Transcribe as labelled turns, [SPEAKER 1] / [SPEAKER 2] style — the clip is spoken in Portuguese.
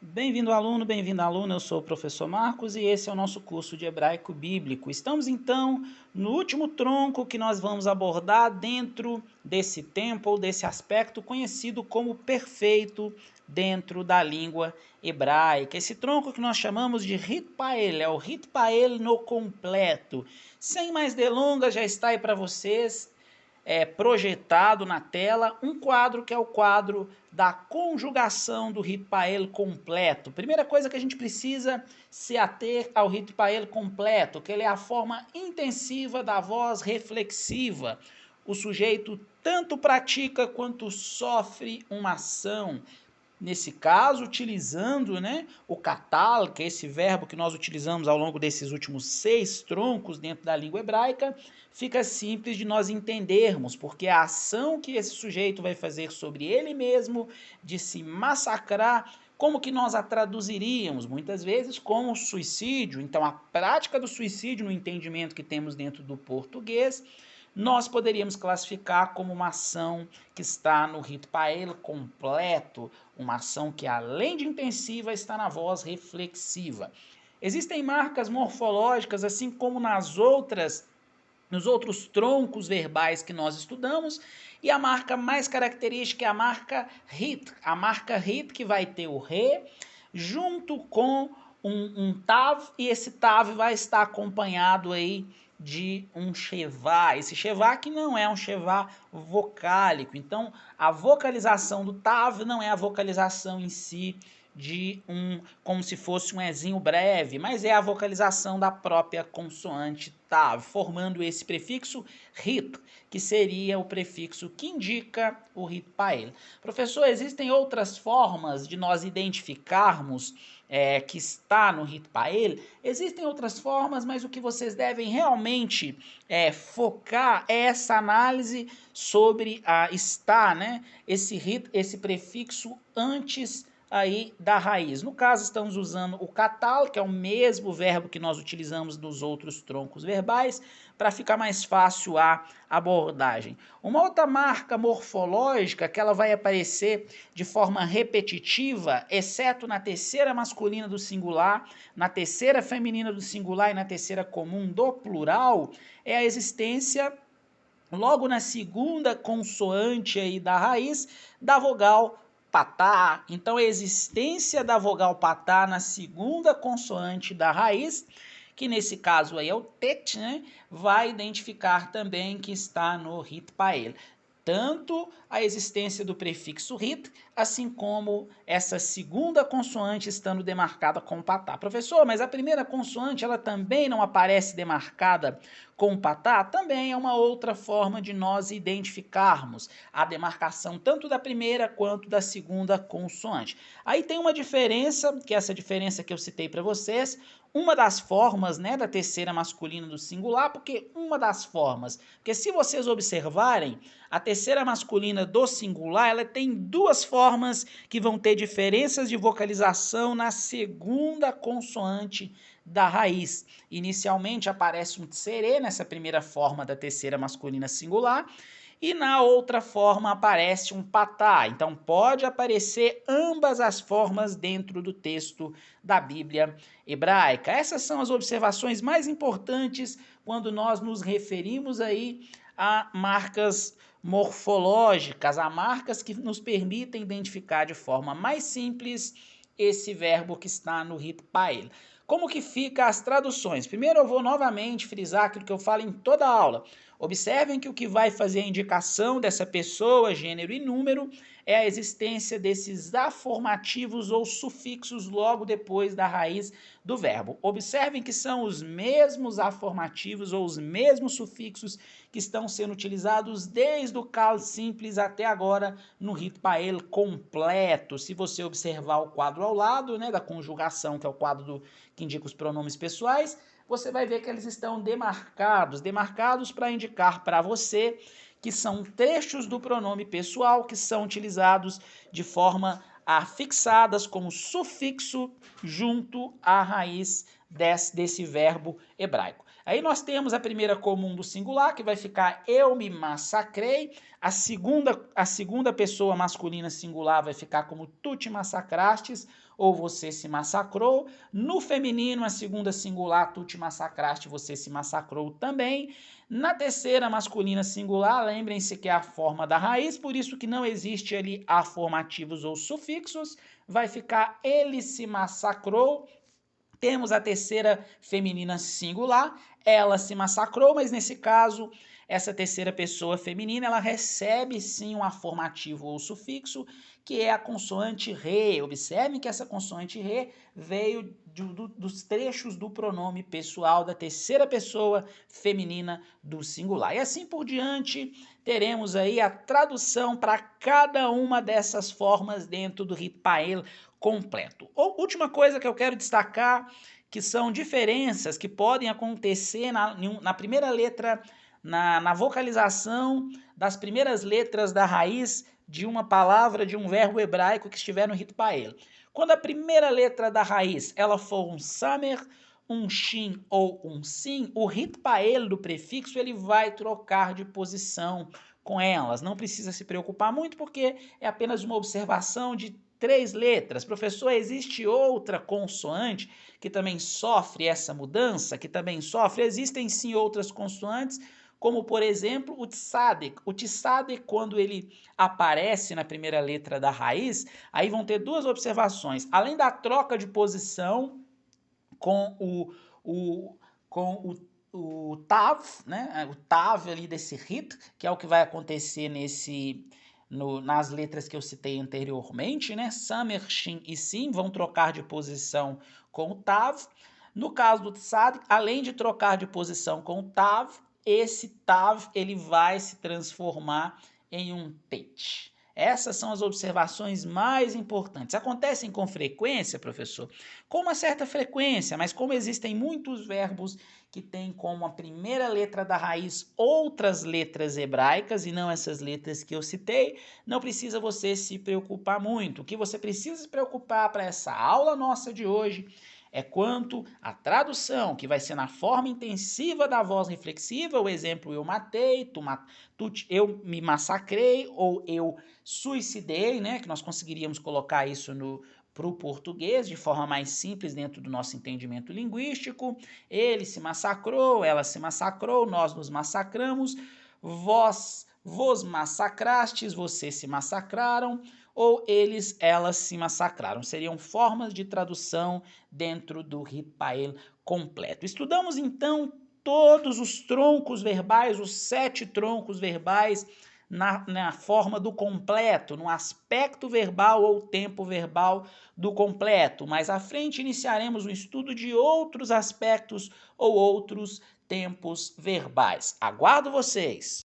[SPEAKER 1] Bem-vindo, aluno, bem-vinda, aluna. Eu sou o professor Marcos e esse é o nosso curso de hebraico bíblico. Estamos, então, no último tronco que nós vamos abordar dentro desse tempo ou desse aspecto conhecido como perfeito dentro da língua hebraica. Esse tronco que nós chamamos de Ritpael, é o Ritpael no completo. Sem mais delongas, já está aí para vocês projetado na tela um quadro que é o quadro da conjugação do Ritpael completo. Primeira coisa que a gente precisa se ater ao Ritpael completo, que ele é a forma intensiva da voz reflexiva. O sujeito tanto pratica quanto sofre uma ação. Nesse caso, utilizando o catal, que é esse verbo que nós utilizamos ao longo desses últimos 6 troncos dentro da língua hebraica, fica simples de nós entendermos, porque a ação que esse sujeito vai fazer sobre ele mesmo, de se massacrar, como que nós a traduziríamos? Muitas vezes como suicídio. Então, a prática do suicídio, no entendimento que temos dentro do português, nós poderíamos classificar como uma ação que está no Ritpael completo, uma ação que, além de intensiva, está na voz reflexiva. Existem marcas morfológicas, assim como nos outros troncos verbais que nós estudamos, e a marca mais característica é a marca RIT que vai ter o re junto com um tav, e esse tav vai estar acompanhado aí de um shevá. Esse shevá que não é um shevá vocálico. Então, a vocalização do tav não é a vocalização em si de como se fosse um ezinho breve, mas é a vocalização da própria consoante tav, formando esse prefixo rit, que seria o prefixo que indica o Ritpael. Professor, existem outras formas de nós identificarmos que está no Ritpael? Existem outras formas, mas o que vocês devem realmente focar é essa análise sobre esse prefixo antes aí da raiz. No caso, estamos usando o catal, que é o mesmo verbo que nós utilizamos nos outros troncos verbais, para ficar mais fácil a abordagem. Uma outra marca morfológica que ela vai aparecer de forma repetitiva, exceto na terceira masculina do singular, na terceira feminina do singular e na terceira comum do plural, é a existência, logo na segunda consoante aí da raiz, da vogal patá. Então, a existência da vogal patá na segunda consoante da raiz, que nesse caso aí é o tet, vai identificar também que está no Ritpael. Tanto a existência do prefixo rit, assim como essa segunda consoante estando demarcada com patá. Professor, mas a primeira consoante ela também não aparece demarcada com patá? Também é uma outra forma de nós identificarmos a demarcação tanto da primeira quanto da segunda consoante. Aí tem uma diferença, que é essa diferença que eu citei para vocês, uma das formas da terceira masculina do singular, porque se vocês observarem, a terceira masculina do singular, ela tem duas formas que vão ter diferenças de vocalização na segunda consoante da raiz. Inicialmente aparece um tsere nessa primeira forma da terceira masculina singular, e na outra forma aparece um patá. Então pode aparecer ambas as formas dentro do texto da Bíblia hebraica. Essas são as observações mais importantes quando nós nos referimos aí a marcas morfológicas, a marcas que nos permitem identificar de forma mais simples esse verbo que está no Ritpael. Como que fica as traduções? Primeiro eu vou novamente frisar aquilo que eu falo em toda a aula. Observem que o que vai fazer a indicação dessa pessoa, gênero e número, é a existência desses aformativos ou sufixos logo depois da raiz do verbo. Observem que são os mesmos aformativos ou os mesmos sufixos que estão sendo utilizados desde o cal simples até agora no Ritpael completo. Se você observar o quadro ao lado, da conjugação, que é o quadro que indica os pronomes pessoais, você vai ver que eles estão demarcados para indicar para você que são trechos do pronome pessoal que são utilizados de forma afixadas como sufixo junto à raiz desse verbo hebraico. Aí nós temos a primeira comum do singular, que vai ficar eu me massacrei. A segunda pessoa masculina singular vai ficar como tu te massacrastes, ou você se massacrou. No feminino, a segunda singular, tu te massacraste, você se massacrou também. Na terceira masculina singular, lembrem-se que é a forma da raiz, por isso que não existe ali afirmativos ou sufixos, vai ficar ele se massacrou. Temos a terceira feminina singular, ela se massacrou, mas nesse caso, essa terceira pessoa feminina, ela recebe sim um afirmativo ou sufixo, que é a consoante re. Observem que essa consoante re veio dos trechos do pronome pessoal da terceira pessoa feminina do singular. E assim por diante, teremos aí a tradução para cada uma dessas formas dentro do Ritpael completo. Última coisa que eu quero destacar, que são diferenças que podem acontecer na primeira letra, na vocalização das primeiras letras da raiz de uma palavra, de um verbo hebraico que estiver no Ritpael. Quando a primeira letra da raiz ela for um samer, um shin ou um sim, o Ritpael do prefixo ele vai trocar de posição com elas. Não precisa se preocupar muito porque é apenas uma observação de 3 letras. Professor, existe outra consoante que também sofre essa mudança? Que também sofre? Existem sim outras consoantes, como por exemplo o tsadek. O tsadek, quando ele aparece na primeira letra da raiz, aí vão ter duas observações. Além da troca de posição com o tav, né? O tav ali desse rit, que é o que vai acontecer nas letras que eu citei anteriormente, né? Samer, shin e sim vão trocar de posição com o tav. No caso do tsad, além de trocar de posição com o tav, esse tav ele vai se transformar em um tet. Essas são as observações mais importantes. Acontecem com frequência, professor? Com uma certa frequência, mas como existem muitos verbos que têm como a primeira letra da raiz outras letras hebraicas e não essas letras que eu citei, não precisa você se preocupar muito. O que você precisa se preocupar para essa aula nossa de hoje é quanto à tradução, que vai ser na forma intensiva da voz reflexiva, o exemplo eu matei, eu me massacrei ou eu suicidei, né? Que nós conseguiríamos colocar isso para o português de forma mais simples dentro do nosso entendimento linguístico. Ele se massacrou, ela se massacrou, nós nos massacramos, vos massacrastes, vocês se massacraram, ou eles, elas se massacraram. Seriam formas de tradução dentro do Ritpael completo. Estudamos então todos os troncos verbais, os 7 troncos verbais, na forma do completo, no aspecto verbal ou tempo verbal do completo. Mais à frente iniciaremos o estudo de outros aspectos ou outros tempos verbais. Aguardo vocês!